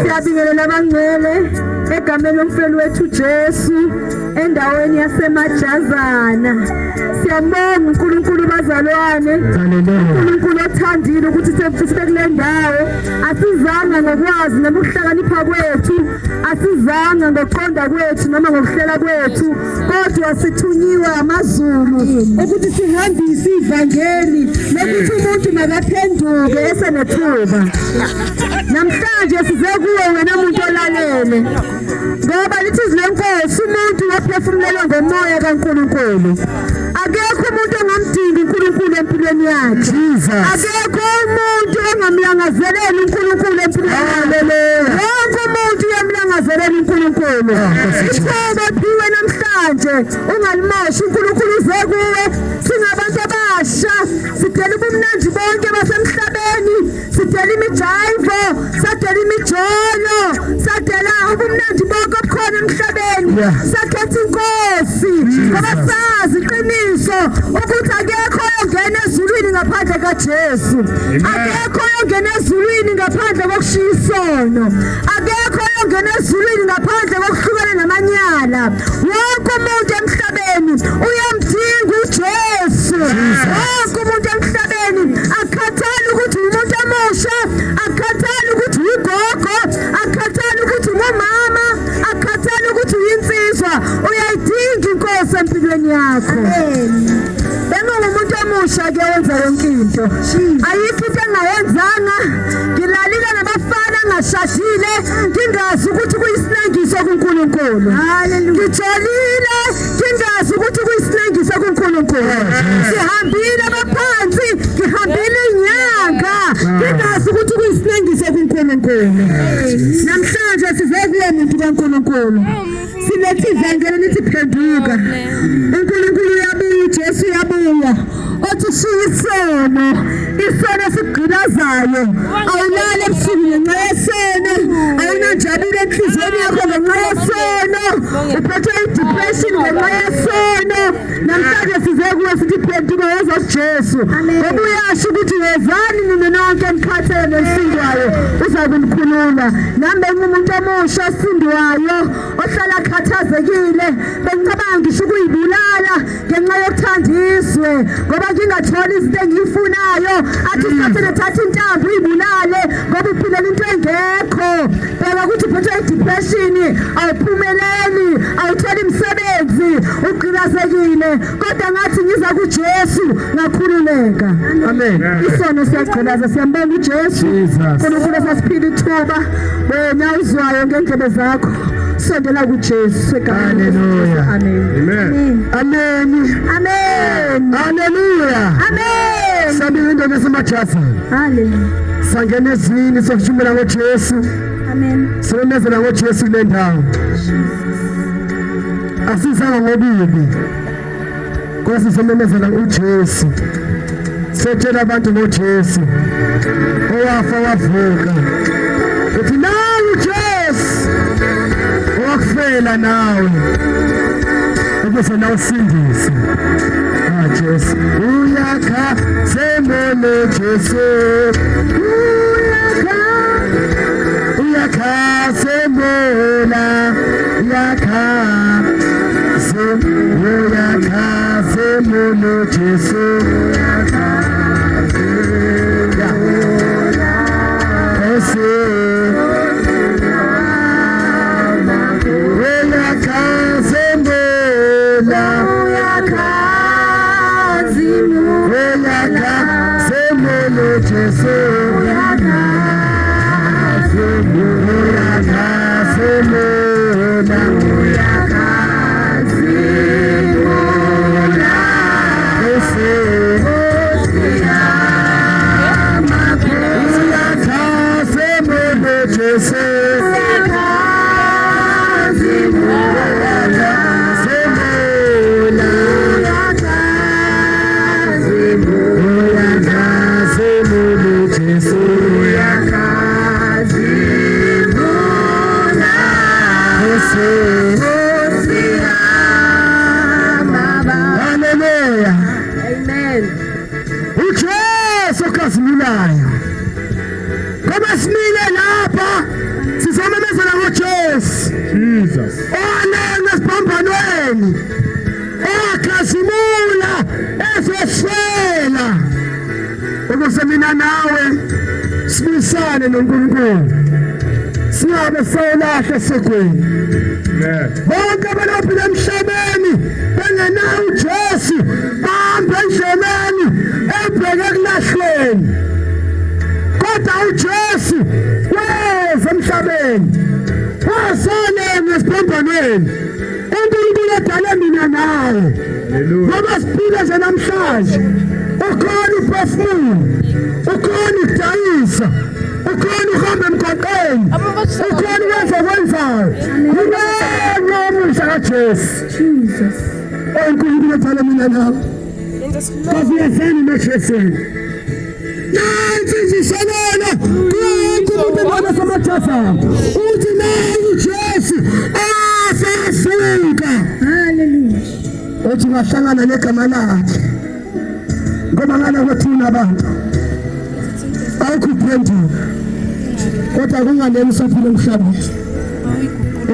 Siyabingelela abangcwele egameni lomfeli wethu Jesu endaweni yaseMajazana. Siyabonga uNkulunkulu bazalwane, uNkulunkulu othandile ukuthi sibe kule ndawo. Asizanga ngokwazi noma ukuhlakanipha kwethu, asizanga ngokuqonda kwethu noma ngokuhlela kwethu, kodwa sithunyiwe amazulu ukuthi sihambise ivangeli lokuthi umuntu makaphenduke esenethuba. Namhlanje size kuwe wena muntu olalele, ngoba lithi izilenkosi umuntu waphefumulelwa ngomoya kaNkulunkulu. Akekho umuntu ongamdinga uNkulunkulu empilweni yakhe. Akekho umuntu ongamlangazelela uNkulunkulu empilweni yakhe. Wonke umuntu uyamlangazelela uNkulunkulu. Ithuba phiwe namhlanje ungalimoshi uNkulunkulu uze kuwe. Singabantu abasha sidela ubumnandi bonke basemhlabeni, sidela imijayivo, sadela imijolo, sadela ubumnandi bonke obukhona emhlabeni. Sakhetha inkosi ngoba sazi iqiniso ukuthi akekho ongena ezulwini ngaphandle kaJesu. Akekho ongena ezulwini ngaphandle kokushiya isono. Akekho ongena ezulwini ngaphandle kokuhlukana namanyala. Wonke umuntu emhlabeni uyamdinga uJesu. Wonke umuntu emhlabeni akhathali ukuthi umuntu omusha, akhathali ukuthi ugogo, enhliziyweni yakho. Bengumuntu omusha ke wenza yonke into. Ayikho into engayenzanga. Ngilalile nabafana ngashashile ngingazi ukuthi kuyisinengiso kuNkulunkulu. Ngijolile ngingazi ukuthi kuyisinengiso kuNkulunkulu. Ngihambile abaphansi, ngihambile inyanga ngingazi ukuthi kuyisinengiso kuNkulunkulu. Namhlanje sizekuye umuntu kaNkulunkulu. Silethi ivangeli lithi phenduka. uNkulunkulu uyabuya, Jesu uyabuya. Othi siyisono, isono sigqilazayo. Awulale ebusuku ngenxa yesono, awunanjabule enhliziyweni yakho ngenxa yesono, uphethwe i-depression ngenxa yesono. Namhlanje sizekuwe sithi phenduka woza kuJesu. Ngoba uyasho ukuthi wezani nina nonke emkhathele nesindwayo uza kunikhulula. Nami bengumuntu omusha osindwayo ohlala khathazekile. Bengicabanga ngisho ukuyibulala ngenxa yokuthandiswe ngoba ngingatholi izinto engiyifunayo. Athi sathane thatha intambo uyibulale ngoba uphilela into engekho. Bheka ukuthi uphethwe i-depression, awuphumeleli, awutholi imisebenzi, ugqilazekile. Kodwa ngathi ngiza kuJesu ngakhululeka. Amen. Isono siyagqilaza, siyambonga uJesu. uNkulunkulu esasiphila ithuba wena uzwayo ngendlebe zakho. Sondela kuJesu egameni Hallelujah. Amen. Amen. Amen. Amen. Hallelujah. Amen. Sambile into ngesimajasa. Hallelujah. Sangena ezini sokushumela ngoJesu. Amen. Sibonezela ngoJesu kule ndawo. Asizanga ngobibi. Kodwa sibonezela uJesu. Sitshela abantu ngoJesu. Owafa wavuka. Uthi nawe uJesu wakufela nawe. Ubese nawe usindise. Jesu uyakha sembele Jesu. Uyakha sembela. Uyakha sembele Jesu. Mina nawe sibisane noNkulunkulu. Singabe sawulahla esekweni. Bonke abalapha emhlabeni bengenayo uJesu bahambe endleleni ebheke kulahlweni. Kodwa uJesu weza emhlabeni. Wasale ngesiphambanweni. uNkulunkulu edale mina nawe. Ngoba siphila nje namhlanje. Ukhona uphefumulo, ukhona udayisa, ukhona uhamba emgwaqeni, ukhona wenzayo. Yinona omusha kaJesu. Jesus. uNkulunkulu edale mina nawe. Kaziyezeni noJesu. Nansi ngisalona kuNkulunkulu ubona samajasa. Uthi naye uJesu asasuka. Hallelujah. Uthi ngahlangana negama lakhe. Ngoba ngala kwathina abantu awukuphendula kodwa kunganeni usaphila emhlabeni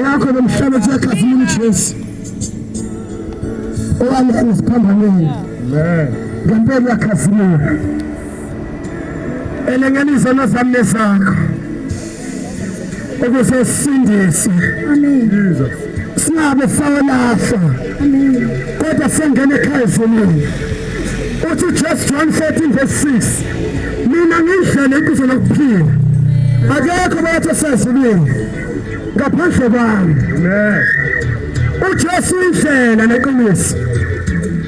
yakho lomhlaba uyakhazimula uJesu owale esiphambanweni. Amen. Ngempela uyakhazimula elenganisa nezamne zakho ukuze sisindise. Amen. singabe sawolahla kodwa sengene ekhaya ezulwini. Uthi just John 14:6 mina ngindlela inkuzo lokuphila akekho bathi osezulwini ngaphandle kwami. uJesu indlela neqiniso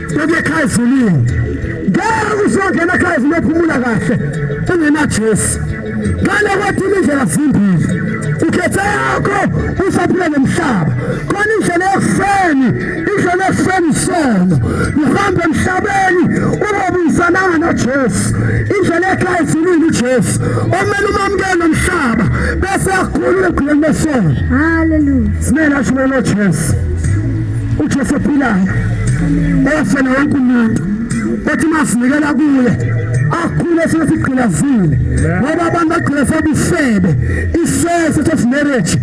ukuya ekhaya ezulwini. Ngeke uzongena ekhaya ezulwini uphumula kahle ungena Jesu. Ngale kwathi indlela zimbili ukhetha yakho usaphila nemhlaba khona indlela yokufeni indlela yokufeni sono uhambe emhlabeni ubuyisana noJesu indlela ekhaya ezulwini uJesu omele umamukele nomhlaba bese yakhulula ekhuleni lesono. Hallelujah. Simela shilo noJesu uJesu ophilayo ofena wonke umuntu othi masinikela kuye akhule sesigqilazile ngoba abantu bagqilazela ubufebe isese of marriage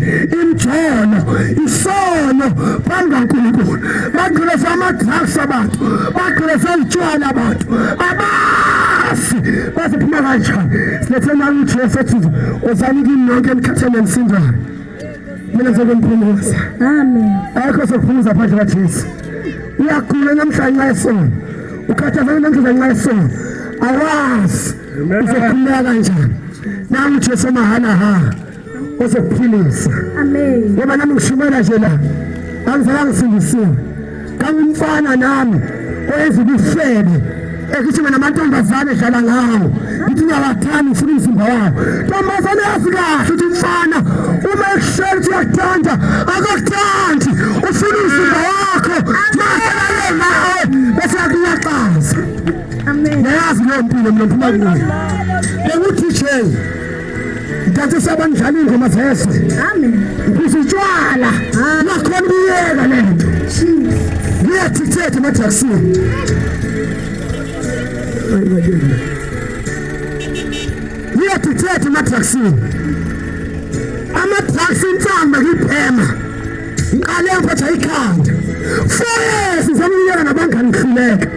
imjolo isono phambi kaNkulunkulu bagqilazela ama-drugs abantu bagqilazela utshwala abantu abasi baziphuma kanjani. Silethena uJesu ethi ozani kimi nonke emkhatheni emsindayo mina ngizokumphumuza. Amen. Ayikho sokuphumuza phandle kaJesu. Uyagula namhlanje nxa esono ukhathazana namhlanje nxa esono awazi uzokhuleka kanjani. Nangu uJesu mahala uzokuphilisa. Amen. Ngoba nami ngishumela nje la angizange ngisindisiwe kangumfana nami oyenza ubufebe ekithi mina amantombazane edlala ngawo ngithi ngiyawathanda ngifuna umzimba wawo. Ntombazane yazi kahle ukuthi umfana uma ekushela ukuthi uyakuthanda akakuthandi ufuna umzimba wakho maselale nawe bese yakuyaqaza. Amen. Nayazi leyo mpilo mina ngiphuma kuyo ekuthi nje ngidathi sabandlala ingoma zeswe. Amen. Ngizitshwala nakhona kuyeka lento ngiyathethe emadragsini. Ngiyathethe emadragsini amadragsi insamba ngiphema ngiqale ngiphatha ikhanda 4 years ngizamnyeka nabangani ngihluleka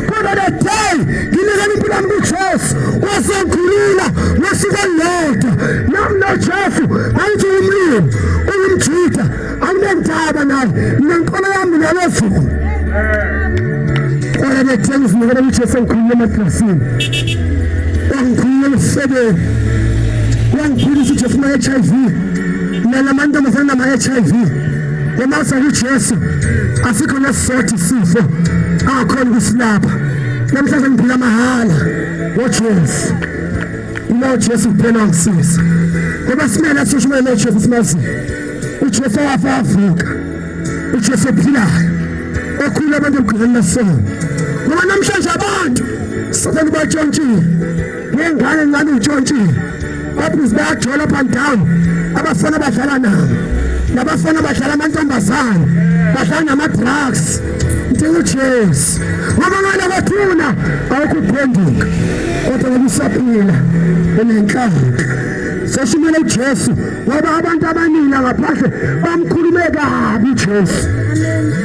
kodwa the day nginikela impilo yami kuJesu wasengikhulula ngosuku olulodwa nami noJesu ayithi umlimi uyimjuda anginendaba naye nenkolo yami nalezulu. Kodwa the day nginikela uJesu ngikhulula emadragsini wangikhulula emsebeni wangikhulisa uJesu ma-HIV nalamantombazane nama-HIV emaza kuJesu asikho nesizotha isifo angakhona ukusilapha. Namhlanje ngiphila mahala ngoJesu. uJesu kuphela wangisiza ngoba simele sishumayela noJesu simazi uJesu wafa wavuka uJesu ophilayo okhulula abantu emgqibeni lesono. Ngoba namhlanje abantu sathana batshontshile ngengane ngane utshontshile babhizi bayajola up and down abafana badlala nabo nabafana badlala amantombazane badlala nama-drugs. Ngithenga uJesu ngoba ngale kwathuna awukuphenduka kodwa ngoba usaphila unenhlanhla. Seshumela uJesu ngoba abantu abaningi ngaphandle bamkhulume kabi uJesu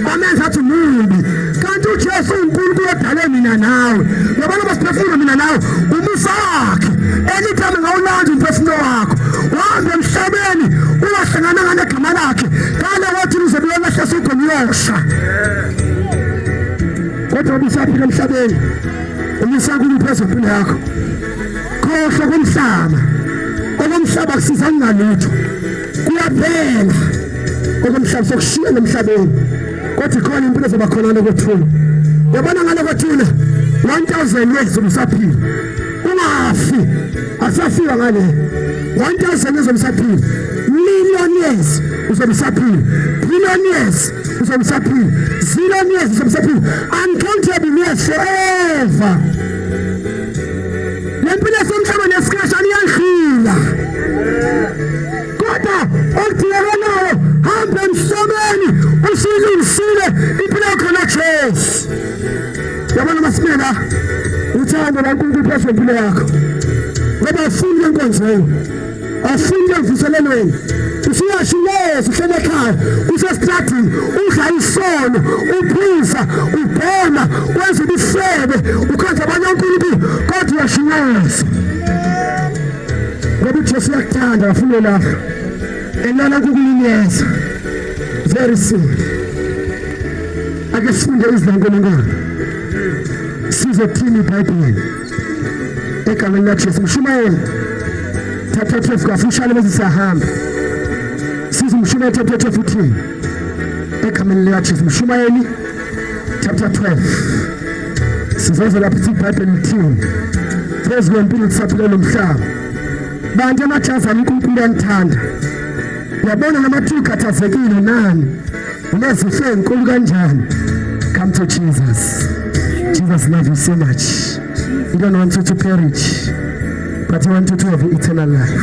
bamenza athi mumbi kanti uJesu uNkulunkulu odale mina nawe ngoba noma siphefumula mina nawe umusa wakhe anytime ngawulanda umphefumulo wakho uhambe emhlabeni ungahlangana negama lakhe ngale wathi uzobe uyolahla sugomyosha kodwa ubusaphila emhlabeni umisankulu phezulu impilo yakho khohlwa komhlaba okomhlaba kusizani ngalutho kuyaphela okomhlaba sokushiya emhlabeni kodwa ikhona impilo zoba khona lokuthula. Yabona ngale kwathula 1000 years ubusaphila ungafi asafika ngale 1000 years ubusaphila million years uzobusaphila billion years uzobusaphila zillion years uzobusaphila uncountable years forever. Lempilo somhlaba nesikhashana iyadlula kodwa okudingakalayo hamba emhlabeni usilungisile impilo yakho noJesu. Yabona masimela uthando laNkulunkulu phezulu impilo yakho ngoba ufuna enkonzweni afuna emvuselelweni usuyashiyeza uhlele ekhaya usestradini udla isono uphuza ubhema wenza ubufebe ukwenza abanye uNkulunkulu kodwa uyashiyeza ngoba uJesu uyakuthanda afuna lapho enana ukukunikeza Very soon. Ake sifunde izinkulunkulu. Sizothini iBhayibheli. Egameni likaJesu. Mshumayeli chapter 12 kafushane bese siyahamba. Sizumshumayeli chapter 12 uthini? Egameni likaJesu. Mshumayeli chapter 12. Sizoza lapha iBhayibheli lithini? Phezu kwempilo kusaphila nomhlaba. Bantu amajazi uNkulunkulu uyanithanda. Yabona namathuba khathazekile nani. Unezifo ezinkulu kanjani? Come to Jesus. Jesus loves you so much. He don't want you to perish, but he wants you to have eternal life.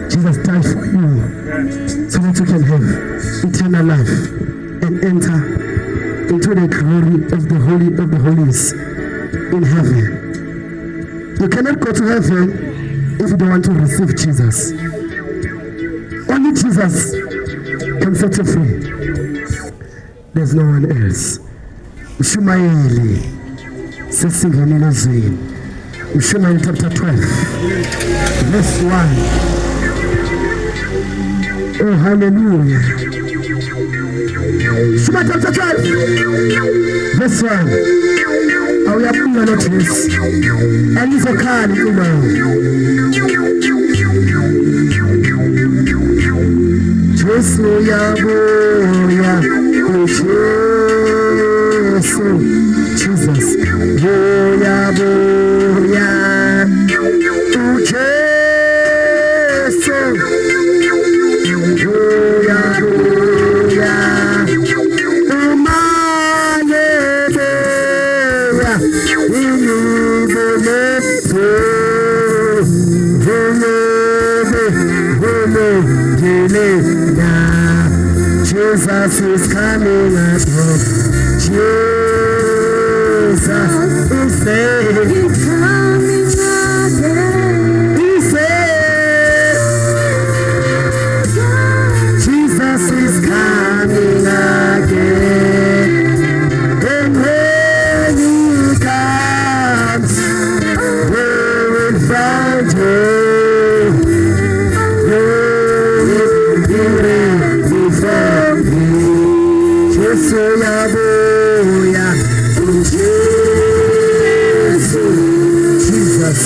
Jesus died for you so that you can have eternal life and enter into the glory of the Holy of the Holies in heaven. You cannot go to heaven if you don't want to receive Jesus. Only Jesus can set you free. There's no one else. Mshumayeli sesingenile ezweni. Mshumayeli chapter 12 verse 1. Oh hallelujah. Mshumayeli chapter 12 verse 1. Awuyabuya lo Jesu. Alizokhali kulo. Jesu yabuya Jesu. Jesus buya buya Jesu buya buya umane buya Jesus is coming again. Jesus is saying, He's coming again. He said, Jesus is coming again. And when He comes, we will find you. You will be ready for me. Jesus,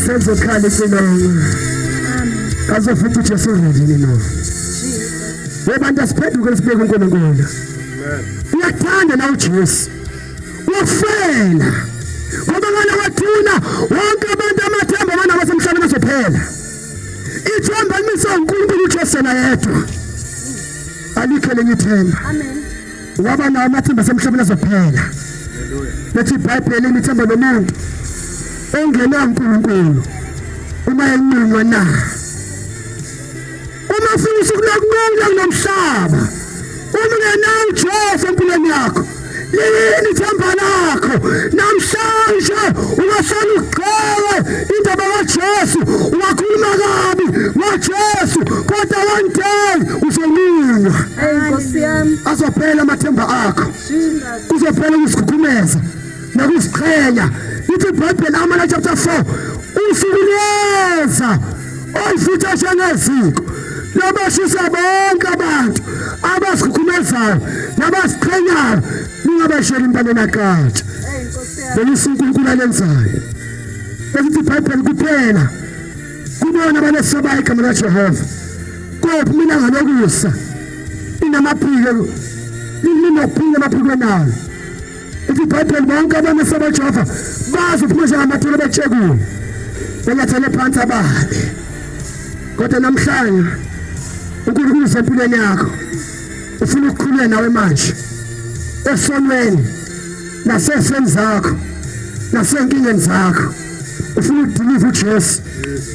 Senzokhali kulo azofuthi Jesu ndini no webantu asiphenduke sibeke uNkulunkulu uyathanda na uJesu ufela ngoba ngala wathuna wonke abantu amathemba abana basemhlabeni bazophela ithemba limisa uNkulunkulu uJesu na yedwa alikho lenye ithemba amen waba na amathemba asemhlabeni azophela bethi iBhayibheli imithemba nomuntu engena uNkulunkulu uma enqinwa na uma ufisa ukulokunqula nomhlaba uma ungena uJesu empilweni yakho lini ithemba lakho namhlanje ungasala ugqowe indaba kaJesu ungakhuluma kabi ngoJesu kodwa one day uzolunga Nkosi yami azophela amathemba akho kuzophela ukusikhukhumeza nokusiqhenya ithi iBhayibheli Amala chapter 4 usukuleza oyifutha njengeziko labashisa bonke abantu abasikhukumezayo nabasiqhenyayo ningabashela impande nakathi Nkosi yami uNkulunkulu alenzayo bese iBhayibheli kuphela kubona abanesabayi igama laJehova kodwa mina ngalokusa inamaphiko linophile amaphiko nayo iBhayibheli bonke abanesaba Jehova bazi ukuphumeza ngamathole betshekule benyathele phansi ababi kodwa namhlanje uNkulunkulu usempilweni yakho ufuna ukukhulula nawe manje esonweni naseseni zakho nasenkingeni zakho ufuna ukudiliva uJesu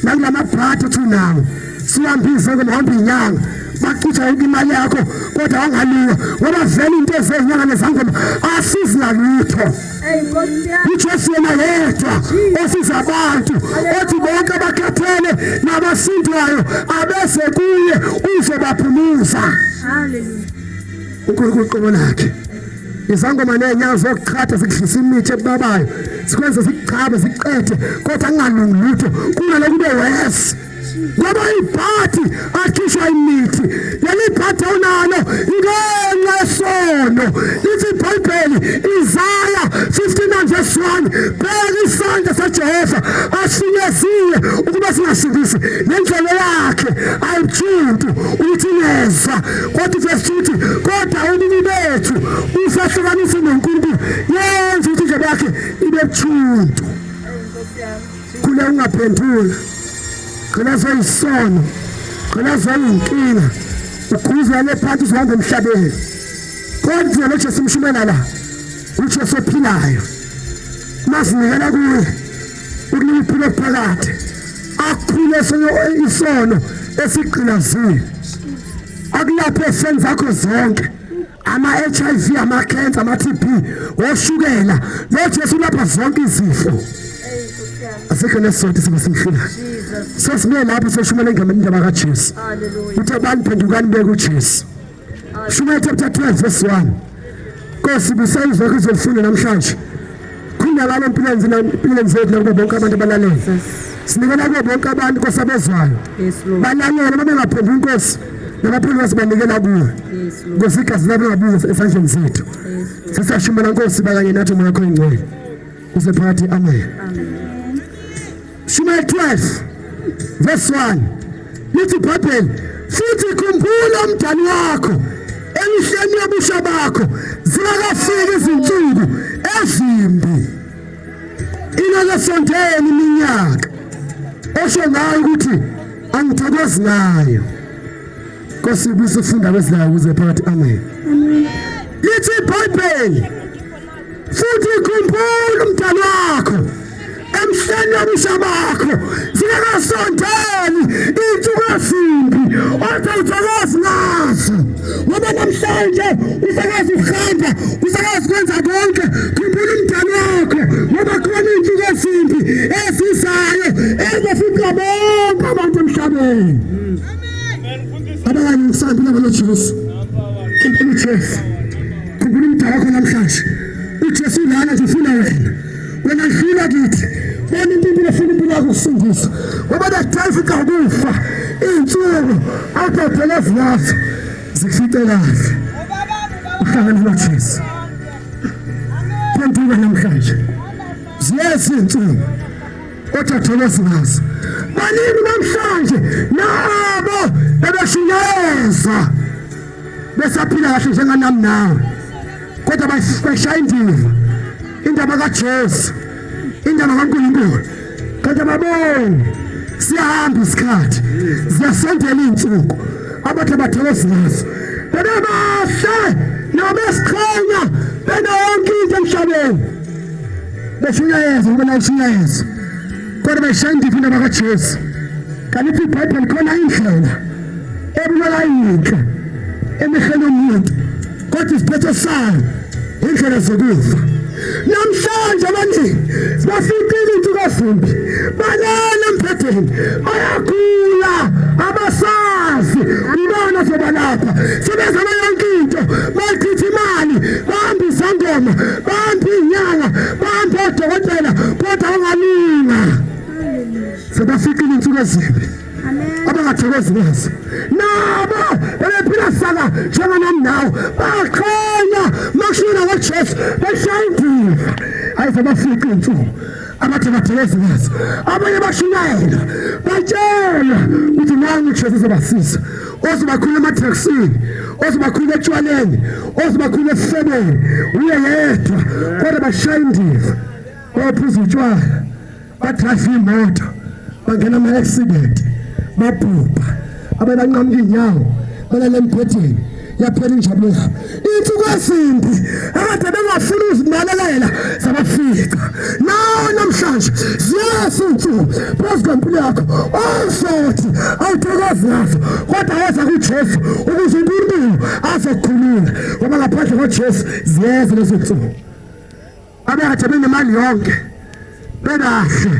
nakulamabhadi uthinawo sihambize ngokuhamba inyanga bacutsha imali yakho kodwa wangaluka ngoba vele into ezenyanga nezangoma asizi nalutho uJesu yena yedwa osiza abantu othi bonke abakhathele nabasindwayo abese kuye uzobaphumuza. Hallelujah. uNkulunkulu qobo lakhe izangoma nenyawo zokuqhatha zikudlisa imithi ebabayo sikwenza zikuchabe zikuqede kodwa kungalungi lutho kunalo kube wesi ngoba ibhati akhishwa imithi leli bhati awunalo ingenxa yesono. Lithi iBhayibheli Isaya 59:1 bheka isandla saJehova asinyezile ukuba singasindisi nendlela yakhe ayithinti ukuthi nezwa kodwa verse 2 kodwa ububi bethu usahlukanisa noNkulunkulu yenza ukuthi indlela yakhe ibe buthuntu kule ungaphendula khalazo isono khalazo inkinga ukuzwa lephansi uhambe emhlabeni kodwa lo Jesu mshumela la uJesu ophilayo masinikela kuye ukuliphila phakathi akhule isono esigqilazini akulaphe senza zakho zonke ama-HIV ama-cancer ama-TB oshukela lo Jesu lapha zonke izifo asikho nesonto sibasimhlula sesibuye lapho seshumela indaba kaJesu uthi abantu phendukani beke uJesu. Shumela chapter 12 verse 1 Nkosi bisayizwa kuzolifunda namhlanje kunalalo empilweni zethu nakubo bonke abantu abalalele sinikela kubo bonke abantu Nkosi abezwayo balalele noma bengaphendula Nkosi nabaphila sibanikela kuwe Nkosi igazi labo ngabuza esandleni zethu sesashumela Nkosi bakanye nathi umoya wakho ingcwele kuze phakathi amen. Shumela 12 verse 1 lithi iBhayibheli futhi khumbula umdali wakho emihleni yobusha bakho zingakafiki izinsuku ezimbi ingakasondeli iminyaka osho ngayo ukuthi angithokozi ngayo. Nkosi bisifunda kwezilayo kuze phakathi amen. Lithi iBhayibheli futhi khumbula umdali wakho emhleni yobusha bakho zingakasondeli izinsuku ezimbi othokozi ngazo ngoba namhlanje usakazi ukuhamba usakazi kwenza konke khumbula umdali wakho ngoba khona izinsuku ezimbi ezizayo ezofika bonke abantu emhlabeni. Abanye ngisambile ngalo Jesu khumbula uJesu khumbula umdali wakho namhlanje uJesu lana nje ufuna wena dlula kithi bona impilo efuna impilo yakho kusindisa ngoba dadafika ukufa izinsuku awuphela ziyazo zifike kahle uhlangana noJesu phenduka namhlanje ziyazinsuku othathokoza ngazo balini namhlanje nabo bebashinyeza besaphila kahle njenganami nawe kodwa bashaya indiva indaba kaJesu indaba kaNkulunkulu kodwa babone siyahamba isikhathi ziyasondela izinsuku abathi bathokoza ngazo bebahle nabesikhanya benonke into emhlabeni beshunyayeza ngoba nashunyayeza kodwa bashaya indiva indaba kaJesu kanti iBhayibheli khona indlela ebulala inhle emehlweni omuntu kodwa isiphetho sayo indlela zokufa. Namhlanje abaningi bafikile izinto ezimbi balala emphetheni bayagula abasazi ibona sobalapha sebezama yonke into bayichitha imali bahamba izangoma bahamba inyanga bahamba odokotela kodwa ungalinga sebafikile izinto ezimbi abangathokozi ngazo nabo bephila saka njenganami nawe bakhanya makushona ngoJesu beshayindiva ayizabafika izinsuku abathi bathokozi ngazo abanye bashunyayela batshela ukuthi nangu uJesu uzobasiza ozobakhulula ematraksini ozobakhulula etshwaleni ozobakhulula esifebeni uye yedwa kodwa bashayindiva baphuza utshwala badrayiva imoto bangena ama-accident babhubha abanqamuka inyawo balala emphetheni yaphela injabulo yabo izinsuku ezimbi akade bengafuna uzimalalela zabafika nawo namhlanje ziyazinsuku phezu kwempilo yakho ozothi awuthokozi ngazo kodwa weza kuJesu ukuze uNkulunkulu azokukhulula ngoba ngaphandle kwaJesu ziyeza lezo nsuku abekade benemali yonke bekahle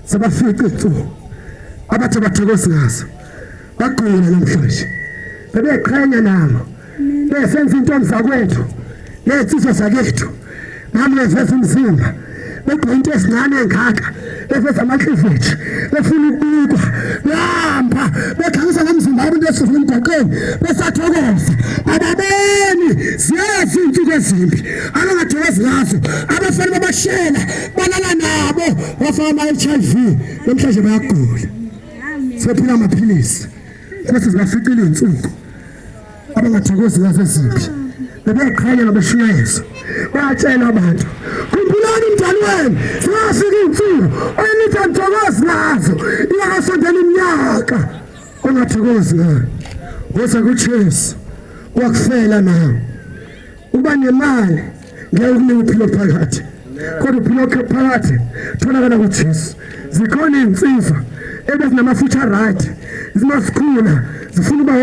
sabafica insuku abathi bathokoza ngazo bagcina namhlanje bebeqhenya nabo besenza intombi zakwethu lezizwe zakethu nami leveza umzimba begqinto esincane engaka beveza amaklivethi befuna ukubukwa behamba bekhangisa ngomzimba abantu esifuna emgwaqeni besathokoza ababeni ziyazi insuku ezimbi abangathokozi ngazo abafana babashela balala nabo bafaka ama-HIV namhlanje bayagula sephila amaphilisi bese zibaficile iy'nsuku abangathokozi ngazo ezimbi bebeqhenya nabeshuyezo bayatshela abantu khumbulani umntwana wenu zingafika iy'nsuku oyenithi anthokozi ngazo iyakasondela iminyaka ongathokozi ngayo woza kuJesu wakufela nawe uba nemali ngeke ukunika uphilo phakathi kodwa uphilo phakathi tholakala kuJesu zikhona iy'nsizwa ebezinamafutha right zimasikhula zifuna uba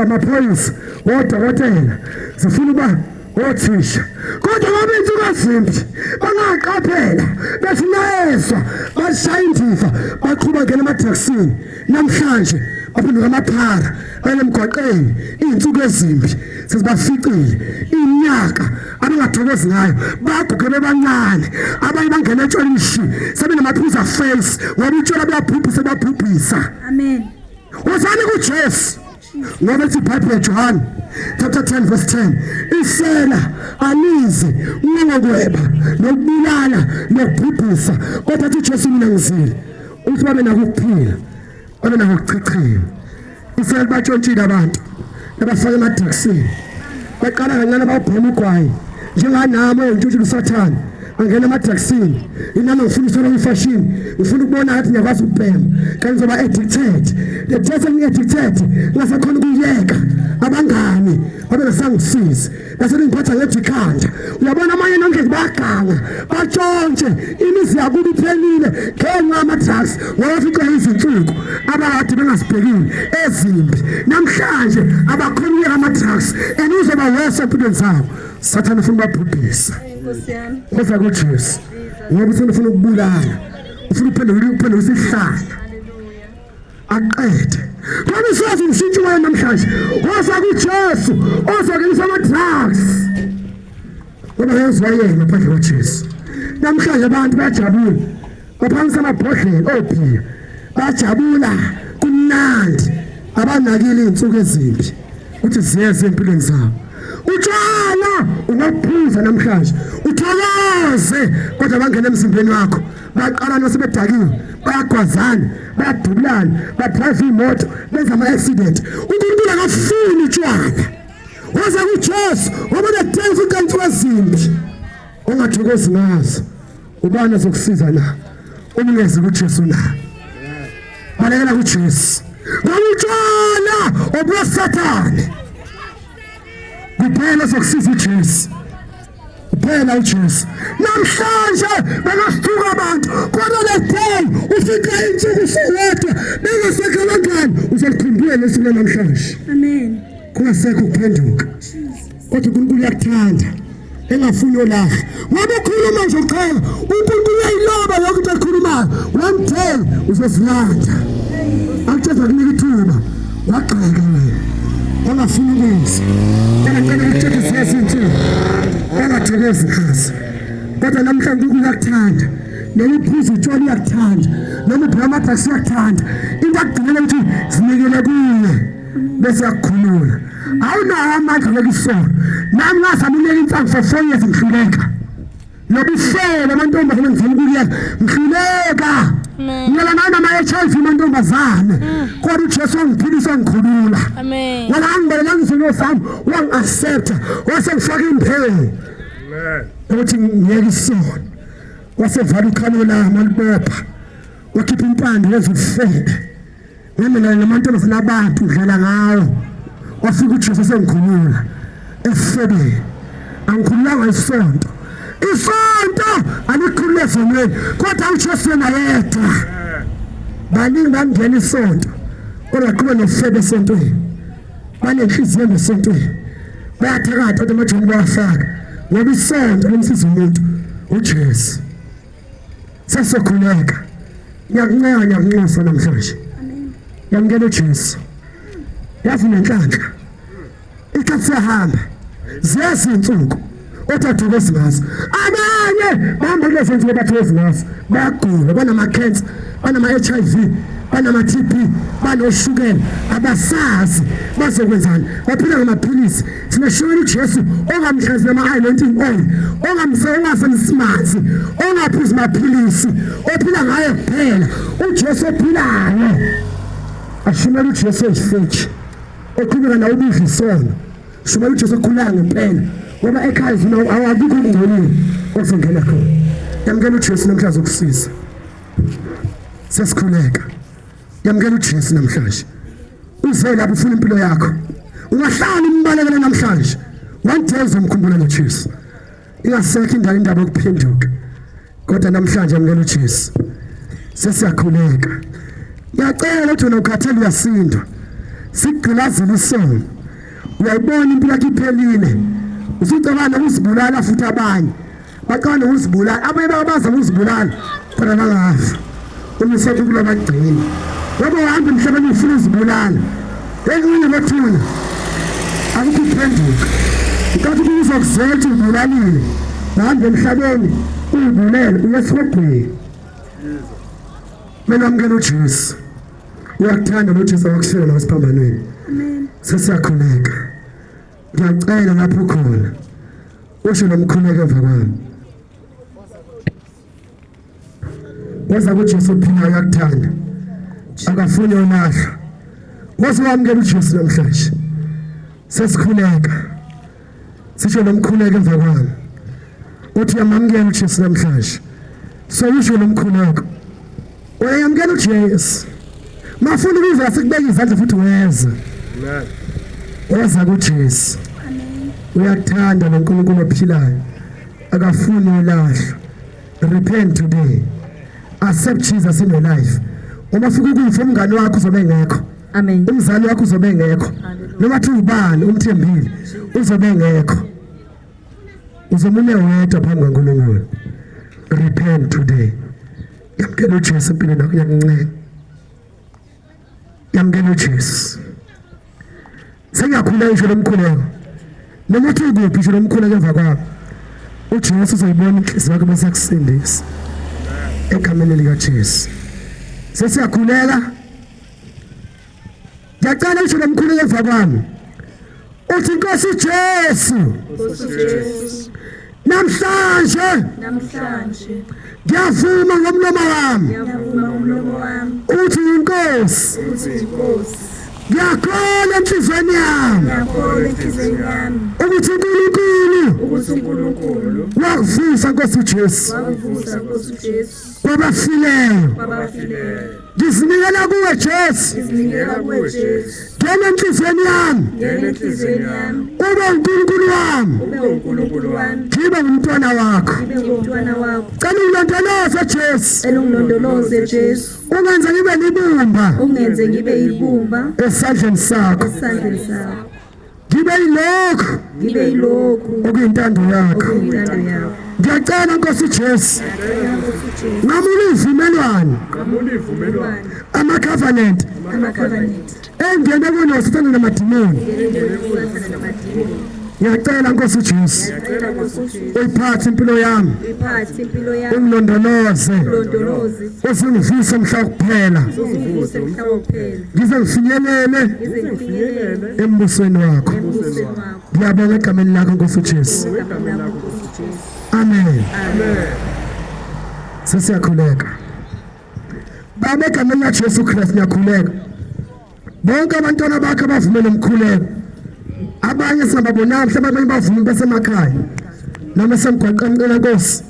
amaphoyisa odokotela zifuna uba othisha kodwa ngoba insuku ezimbi bangaqaphela besinayezwa bashaya indiva baqhuba ngena emadrakisini namhlanje baphenduka amaphara balemgwaqeni iy'nsuku ezimbi sezibaficile iminyaka abangathokozi ngayo baguge bebancane abanye bangena etshwalishi sebenamaphuzu afase ngoba utshwala buyabhubhisa Amen. wozani kuJesu ngoba ethi iBhayibheli yaJohane chapter 10 verse 10 isela anize ungokweba nokubulala nokubhubhisa kodwa uthi uJesu mina ngizile uthi babe nakuphila babe nakuchichima isela batshontshile abantu abafaka emadrakisini baqala kancane bawubhema ugwayi njenganami oyintshutshula usathane angena emadrakisini inami ngifuna usona imfashini ngifuna ukubona ngathi ngiyakwazi ukubhema kanti ngizoba addicted the person ngi-addicted ngasakhona ukuyeka abangani babengasangisizi nasengiphatha ngedikhanda uyabona amanye nonke bayaganga batshontshe imizi yakuba iphelile ngenxa yama-drugs ngoba fica izinsuku abakade bengasibhekile ezimbi namhlanje abakhona ukuyeka ama-drugs and uzoba wese empilweni zabo sathane ufuna ubabhubhisa koza kuJesu ngoba usenifuna ukubulala ufuna uphendule isihlala aqede ngoba usazi umshintshi wayo namhlanje woza kuJesu ozokenisa ama-drugs ngoba yenziwa yena ngaphandle kwaJesu namhlanje abantu bayajabula baphangisa amabhodlela obhiya bayajabula kumnandi abanakile iy'nsuku ezimbi uthi ziyeza empilweni zabo utshwala ungaphuza namhlanje uthokoze kodwa bangena emzimbeni wakho baqalana sebedakiwe bayagwazana bayadubulana badrayiva iy'moto benza ama-accident uNkulunkulu akafuni utshwala woza kuJesu ngoba nedeva inkantsho ezimbi ongathokozi ngazo ubani azokusiza na umngezi kuJesu na balekela kuJesu ngoba utshwala obusathane kuphela sokusiza uJesu kuphela uJesu namhlanje bengasithuka abantu kodwa le day ufika insuku sowedwa bengasekho abangani uzolikhumbula lesimo namhlanje Amen. kungasekho ukuphenduka kodwa uNkulunkulu uyakuthanda engafuni olahle ngoba ukhuluma nje uqhela uNkulunkulu uyayiloba yonke into ekhulumayo one day uzozilanda akuthetha kunika ithuba waqheka wena ongafuni ukwenza engacela ukuthetha siyasintsini engathokozi ngazo kodwa namhlanje uyakuthanda noma uphuza utshwala uyakuthanda noma ubhema ama-drugs uyakuthanda into akudingela ukuthi zinikele kuye bese yakukhulula awunawo amandla lokusola nami ngazama unika insangu for 4 years ngihluleka nobuhlele amantombazane ngizama ukuyeka ngihluleka ngiyela nayo nama-HIV mantombazane kodwa uJesu wangiphilisa wangikhulula wala angibelelanga izinto zami wangi-accepta wasengifaka imphelo ukuthi ngiyeke isono wasevala ukhalo lami walibopha wakhipha impande wenza ufebe ngemelane namantombazane abantu udlala ngawo wafika uJesu sengikhulula efebeni angikhululanga isonto alikhulule ezonweni kodwa uJesu yena yedwa baningi bangena isonto kodwa kuba nofebe esontweni banenhliziyo esontweni bayathakatha kodwa amajoni bawafaka ngoba isonto limsiza umuntu uJesu sesokhuleka ngiyakuncenga ngiyakunxusa namhlanje yamukela uJesu yazi nenhlanhla ikhathi sahamba ziyazinsuku othathu ezingazi abanye bahamba kulezi zinsuku bathu ezingazi bayagula banama cancer banama HIV banama TB banoshukela abasazi bazokwenzani baphila ngamaphilisi sinashona uJesu ongamhlazi nama-anointing oil ongamsewasemsimanzi ongaphuzi maphilisi ophila ngayo kuphela uJesu ophilayo ashumela uJesu esifithi oqhubeka nawo ubudla isono shumela uJesu okhulanga ngempela ngoba ekhaya zina awakukho ukungcolile osongena khona yamukela uJesu namhlanje ukusiza sesikhuleka yamukela uJesu namhlanje uze lapho ufuna impilo yakho ungahlala imbalekela namhlanje wangenza umkhumbulo noJesu ingasekho indaba yokuphenduka kodwa namhlanje yamukela uJesu sesiyakhuleka ngiyacela ukuthi wena ukhathele uyasindwa sigqilazile isono uyayibona impilo yakho iphelile usucabana ukuzibulala futhi abanye baqala ukuzibulala abanye babaza ukuzibulala kodwa bangafa umisethe kulo bagcina ngoba uhamba emhlabeni ufuna uzibulala ekunye bathuna akuphenduka nkathi kuzokuzela ubulalile bahamba emhlabeni uyibulele uyesogwini mina ngamukela uJesu uyakuthanda noJesu wakushela wasiphambanweni sesiyakhuleka ngiyacela lapho khona usho nomkhuleko emva kwami waza kuJesu ophilayo uyakuthanda akafuni ulahla wasiwamukela uJesu namhlanje sesikhuleka sisho nomkhuleko emva kwami uthi yamamukela uJesu namhlanje so usho nomkhuleko uyamukela uJesu mafuna ukuza sikubeka izandla futhi weza weza kuJesu uyakuthanda noNkulunkulu ophilayo akafuni ulahla repent today accept Jesus in your life uma fika ukufa umngane wakho uzobe engekho Amen. umzali wakho uzobe engekho noma thi ubani umthembile uzobe engekho uzomume wedwa phambi kaNkulunkulu repent today yamukela uJesu empilweni yakho ngiyakuncela yamukela uJesu sengiyakhuleka ngisho lomkhuleko noma uthi ukuphi ngisho lomkhuleko emva kwakho uJesu uzoyibona inhliziyo yakho bese yakusindisa egameni likaJesu sesiyakhuleka ngiyacela ngisho lomkhuleko emva kwami uthi Nkosi Jesu namhlanje ngiyavuma ngomlomo wami uthi inkosi ngiyakholwa enhliziyweni yami ukuthi uNkulunkulu wakuvusa Nkosi Jesu kwabafileyo ngizinikela kuwe Jesu ngena enhliziyweni yami ube uNkulunkulu wami ngibe ngumntwana wakho cela ungilondoloze Jesu ungenze ngibe libumba esandleni sakho ngibe yilokhu okuyintando yakho ngiyacela Nkosi Jesu ngamula ivumelwano ama-covenant engene kuno sithanda namadimoni ngiyacela Nkosi Jesu uyiphathe impilo yami ungilondoloze usingivuse mhla kuphela ngize ngifinyelele embusweni wakho ngiyabonga egameni lakho Nkosi Jesu amen sesiyakhuleka baba egameni laJesu Kristu ngiyakhuleka bonke abantwana bakho abavumela umkhuleko abanye singababonanga mhlawumbe abanye bavume besemakhaya noma semgwaqeni cela Nkosi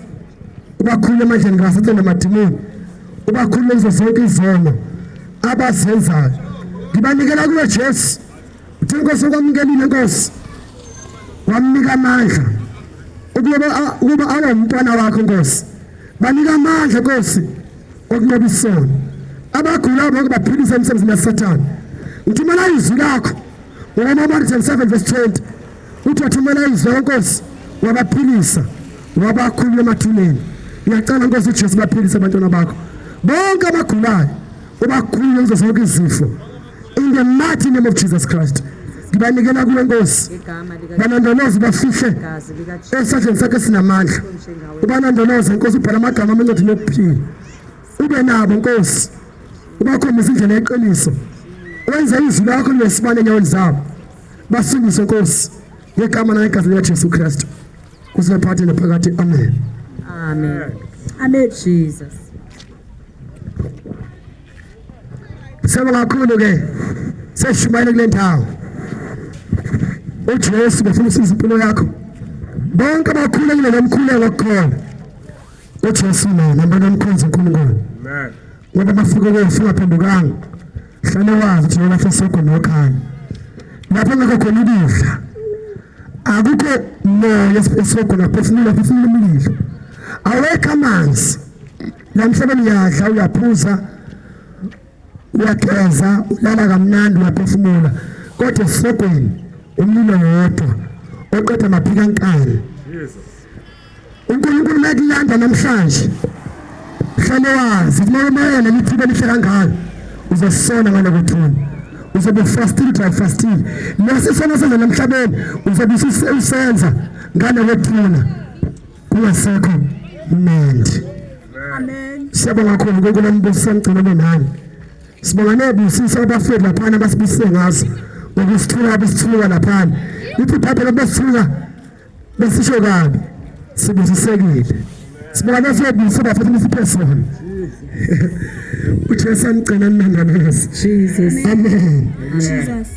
ubakhulule emandleni kaSathane namadimoni ubakhulule kuzo zonke izono abazenzayo ngibanikela kuwe Jesu uthi Nkosi ukwamukelile Nkosi wamnika amandla ukuba abe umntwana wakho Nkosi banika amandla Nkosi okunqoba isono abagulayo bonke baphilisa emsebenzini kaSathane ngithumela izwi lakho ngoba Mark 7 verse 20 uthi wathumela izwi Nkosi wabaphilisa wabakhulu emathuneni. Ngiyacela Nkosi uJesu baphilise abantwana bakho bonke abagulayo, ubakhulu kuzo zonke izifo in the mighty name of Jesus Christ. Ngibanikela kuwe Nkosi, banandoloze bafihle esandleni sakhe sinamandla, ubanandoloze Nkosi, ubhala amagama amencwadi nokuphila, ube nabo Nkosi, ubakhombisa indlela yeqiniso, wenze izwi lakho libe sibane enyaweni zabo, basindiswe Nkosi ngegama nangegazi likaJesu Kristu, kusiphathe naphakade. Amen. Amen. Amen. Jesus. Siyabonga kakhulu ke seshumayele kule ndawo. uJesu befuna usiza impilo yakho, bonke abakhulekile nomkhuleko okukhona uJesu nabantu omkhonza uNkulunkulu. Amen. Ngoba bafika ukufika phendukanga, hlale wazi ukuthi lapho sokho nokhaya lapho ngakho khona ukudla, akukho moya esokho naphefumula umlilo, awekho amanzi la emhlabeni, uyadla uyaphuza uyageza ulala kamnandi uyaphefumula, kodwa esokweni umlilo wodwa oqeda amaphika ankani. uNkulunkulu makulanda namhlanje, hlale wazi uma nelithibe lihle kangaka uzosona ngalokuthula, uzobe fasting dry fasting, nesisona senza namhlabeni uzobe usenza ngalokuthula kungasekho mnandi. Amen. Siyabonga kakhulu uNkulunkulu ombuso emgcinele nani, sibonga nebusisa abafethu laphana basibusise ngazo ngokusithuka besithuka laphana, lithi phapha besithuka besisho kabi sibuzisekile, sibonga nesebusisa abafethu besiphezulu uJesu amgcina nandanazi. Jesus. Amen. Jesus.